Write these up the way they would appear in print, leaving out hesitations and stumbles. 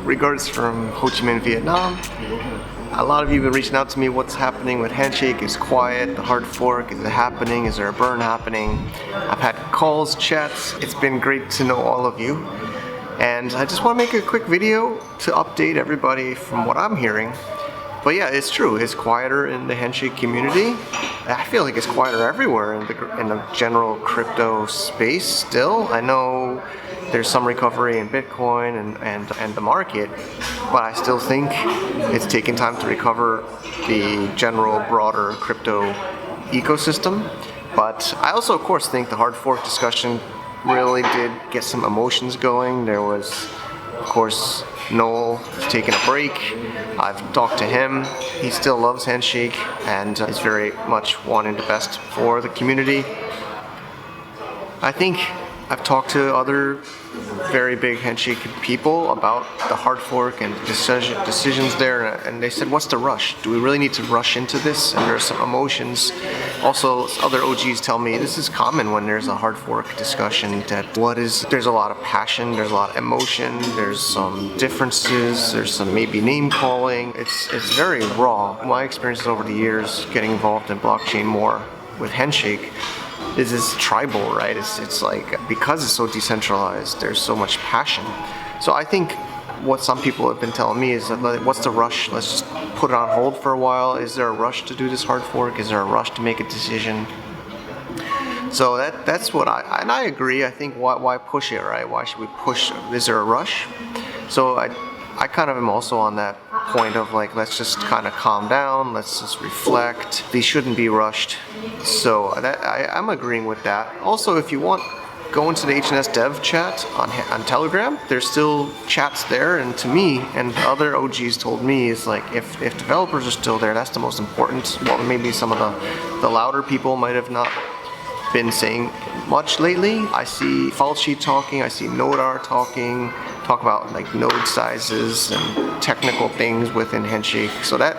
Regards from Ho Chi Minh, Vietnam. A lot of you have been reaching out to me, what's happening with Handshake, is quiet, the hard fork, is it happening, is there a burn happening? I've had calls, chats, it's been great to know all of you. And I just want to make a quick video to update everybody from what I'm hearing. But yeah, it's true, it's quieter in the Handshake community. I feel like it's quieter everywhere in the general crypto space still. I know there's some recovery in Bitcoin and the market, but I still think it's taking time to recover the general broader crypto ecosystem. But I also, of course, think the hard fork discussion really did get some emotions going. There was, of course, Noel is taking a break. I've talked to him. He still loves Handshake and is very much wanting the best for the community. I think I've talked to other very big Handshake people about the hard fork and decisions there, and they said, what's the rush? Do we really need to rush into this? And there's some emotions. Also, other OGs tell me this is common when there's a hard fork discussion, that there's a lot of passion, there's a lot of emotion, there's some differences, there's some maybe name calling. It's very raw. My experiences over the years getting involved in blockchain more with Handshake is this tribal, right? It's like, because it's so decentralized, there's so much passion. So I think what some people have been telling me is that, what's the rush? Let's just put it on hold for a while. Is there a rush to do this hard fork? Is there a rush to make a decision? So that's what I agree. I think why push it, right? Why should we push? Is there a rush? So I kind of am also on that point of like, let's just kind of calm down, let's just reflect. These shouldn't be rushed. So I'm agreeing with that. Also, if you want, go into the HNS dev chat on Telegram. There's still chats there, and to me, and other OGs told me, is like, if developers are still there, that's the most important. Well, maybe some of the louder people might have not been saying much lately. I see Falchi talking, I see Nodar talk about like node sizes and technical things within Handshake. So that,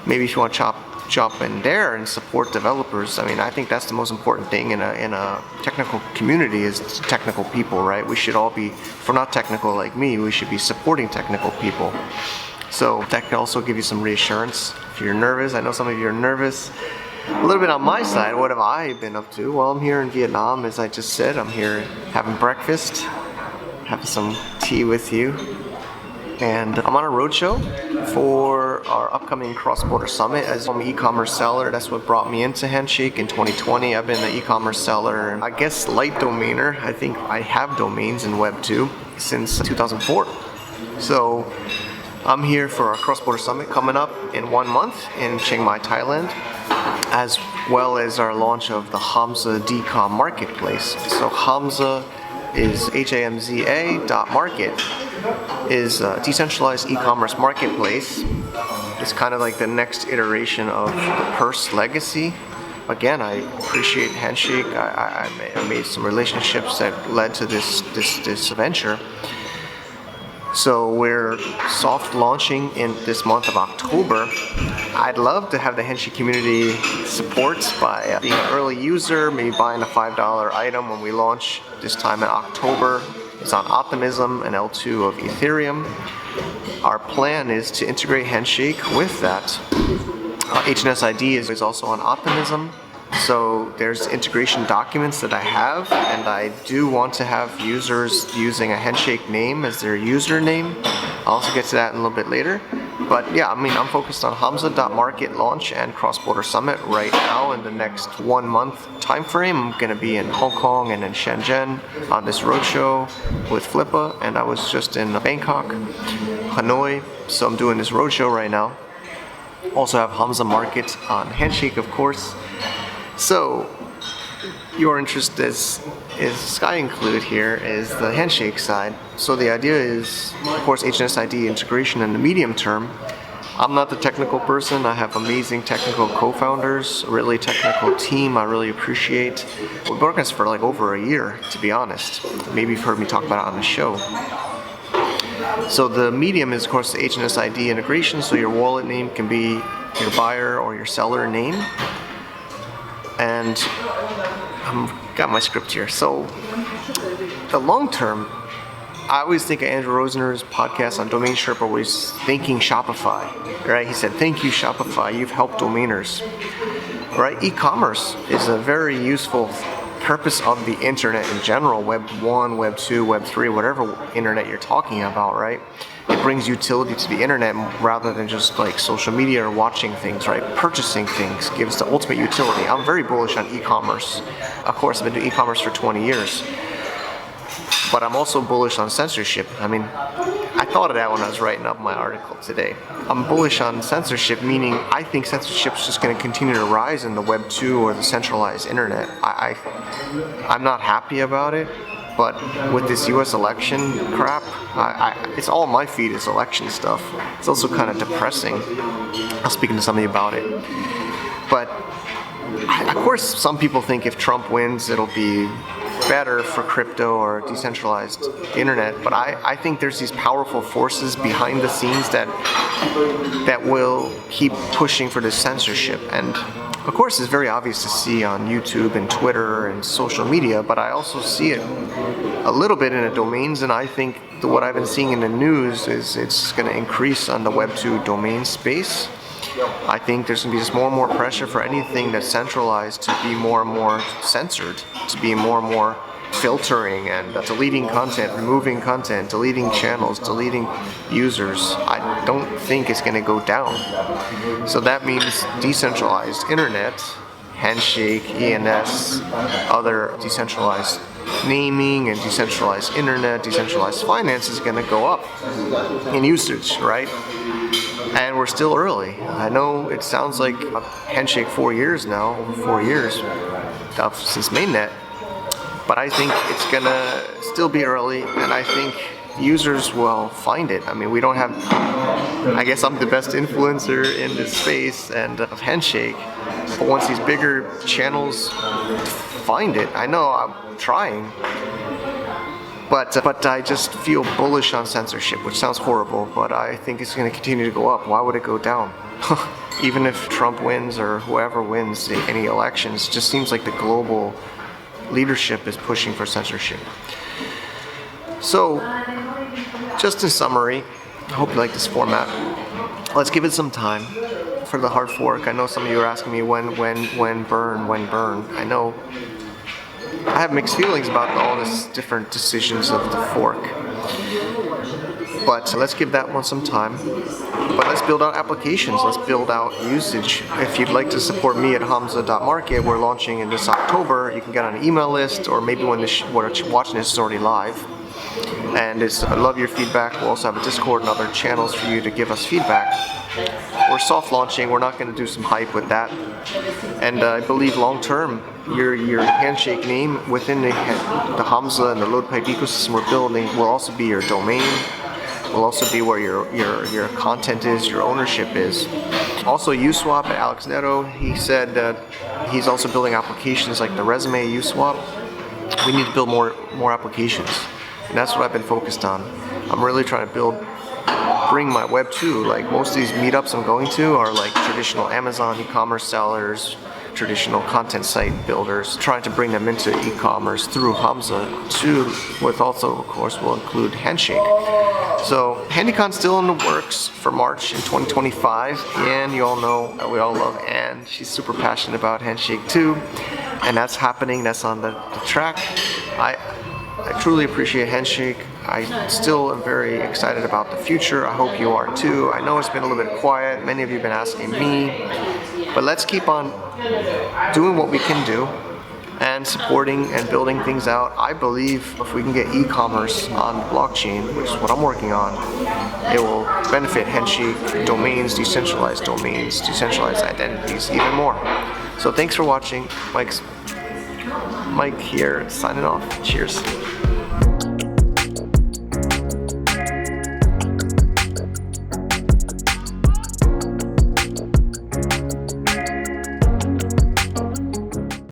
maybe if you want to jump in there and support developers, I mean, I think that's the most important thing in a technical community, is technical people, right? We should all be, if we're not technical like me, we should be supporting technical people. So that can also give you some reassurance. If you're nervous, I know some of you are nervous. A little bit on my side, what have I been up to? Well, I'm here in Vietnam, as I just said. I'm here having breakfast, having some tea with you. And I'm on a roadshow for our upcoming cross-border summit. As I'm an e-commerce seller, that's what brought me into Handshake in 2020. I've been an e-commerce seller, and I guess light domainer. I think I have domains in Web 2 since 2004. So I'm here for our cross-border summit coming up in 1 month in Chiang Mai, Thailand, as well as our launch of the Hamza DCOM marketplace. So Hamza is HAMZA.market, is a decentralized e-commerce marketplace. It's kind of like the next iteration of the Purse legacy. Again, I appreciate Handshake. I made some relationships that led to this venture. So we're soft launching in this month of October. I'd love to have the Handshake community support by being an early user, maybe buying a $5 item when we launch this time in October. It's on Optimism and L2 of Ethereum. Our plan is to integrate Handshake with that. HNS ID is also on Optimism. So there's integration documents that I have, and I do want to have users using a Handshake name as their username. I'll also get to that in a little bit later. But yeah, I mean, I'm focused on Hamza.market launch and cross-border summit right now in the next 1 month time frame. I'm going to be in Hong Kong and in Shenzhen on this roadshow with Flippa, and I was just in Bangkok, Hanoi, so I'm doing this roadshow right now. Also have Hamza Market on Handshake, of course. So your interest is Sky include here is the Handshake side. So the idea is, of course, HNS ID integration in the medium term. I'm not the technical person. I have amazing technical co-founders, really technical team I really appreciate. We've been working for like over a year, to be honest. Maybe you've heard me talk about it on the show. So the medium is, of course, the HNS ID integration. So your wallet name can be your buyer or your seller name. And I've got my script here. So the long term I always think of Andrew Rosener's podcast on Domain Sherpa where he's thanking Shopify, right? He said, thank you, Shopify, you've helped domainers, right? E-commerce is a very useful purpose of the internet in general, Web 1, Web 2, Web 3, whatever internet you're talking about, right? It brings utility to the internet rather than just like social media or watching things, right? Purchasing things gives the ultimate utility. I'm very bullish on e-commerce. Of course, I've been doing e-commerce for 20 years. But I'm also bullish on censorship. I mean, I thought of that when I was writing up my article today. I'm bullish on censorship, meaning I think censorship is just going to continue to rise in the Web 2 or the centralized internet. I'm not happy about it, but with this US election crap, it's all my feed is election stuff. It's also kind of depressing. I was speaking to somebody about it. But of course, some people think if Trump wins, it'll be better for crypto or decentralized internet, but I think there's these powerful forces behind the scenes that will keep pushing for this censorship. And of course it's very obvious to see on YouTube and Twitter and social media, but I also see it a little bit in the domains, and I think what I've been seeing in the news is it's going to increase on the Web 2 domain space. I think there's going to be just more and more pressure for anything that's centralized to be more and more censored, to be more and more filtering and deleting content, removing content, deleting channels, deleting users. I don't think it's going to go down. So that means decentralized internet, Handshake, ENS, other decentralized naming and decentralized internet, decentralized finance is going to go up in usage, right? And we're still early. I know it sounds like a Handshake 4 years now, over 4 years since mainnet, but I think it's gonna still be early, and I think users will find it. I mean, we don't have, I guess I'm the best influencer in this space and of Handshake, but once these bigger channels find it, I know I'm trying, but I just feel bullish on censorship, which sounds horrible, but I think it's going to continue to go up. Why would it go down? Even if Trump wins or whoever wins any elections, it just seems like the global leadership is pushing for censorship. So, just in summary, I hope you like this format. Let's give it some time for the hard fork. I know some of you are asking me when burn. I know I have mixed feelings about all these different decisions of the fork. But let's give that one some time. But let's build out applications. Let's build out usage. If you'd like to support me at hamza.market, we're launching in this October. You can get on an email list, or maybe when we're watching this is already live. And I love your feedback. We'll also have a Discord and other channels for you to give us feedback. We're soft launching. We're not going to do some hype with that. And I believe long term, your Handshake name within the Hamza and the LoadPipe ecosystem we're building will also be your domain. Will also be where your content is, your ownership is. Also, Uswap at Alex Neto, he said that he's also building applications like the resume Uswap. We need to build more applications. And that's what I've been focused on. I'm really trying to bring my Web 2, like most of these meetups I'm going to are like traditional Amazon e-commerce sellers, traditional content site builders, trying to bring them into e-commerce through Hamza too, with also, of course, will include Handshake. So HandyCon's still in the works for March in 2025, and you all know, we all love Anne. She's super passionate about Handshake too, and that's happening, that's on the track. I truly appreciate Handshake. I still am very excited about the future. I hope you are too. I know it's been a little bit quiet. Many of you have been asking me. But let's keep on doing what we can do and supporting and building things out. I believe if we can get e-commerce on blockchain, which is what I'm working on, it will benefit Handshake domains, decentralized identities even more. So thanks for watching. Mike here signing off. Cheers.